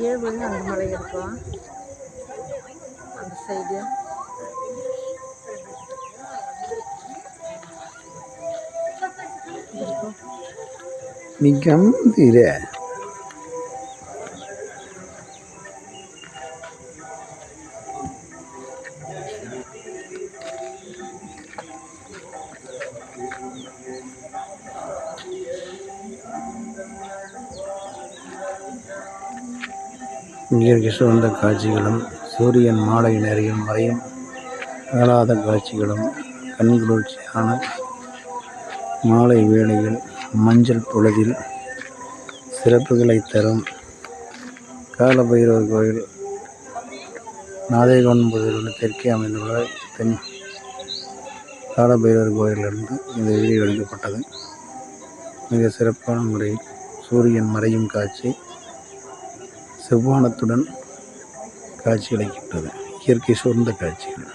அப்படியே போய் அந்த மலை இருக்கும் அந்த சைடு. நீ கம்பீர இயற்கை சூழ்ந்த காட்சிகளும் சூரியன் மாலை நேரம் மறையும் அகலாத காட்சிகளும் கண்குளிர்ச்சியான மாலை வேளையில் மஞ்சள் பொழுதில் சிறப்புகளை தரும் காலபைரவர் கோயில் நாதேகவுண்டன்பதிலிருந்து தெற்கே அமைந்துள்ள தென் காலபைரவர் கோயிலிருந்து இந்த வீடியோ எடுக்கப்பட்டது. மிக சிறப்பான முறையில் சூரியன் மறையும் காட்சி செவ்வானத்துடன் காட்சியளிக்கின்றது. இயற்கை சூழ்ந்த காட்சிகள்.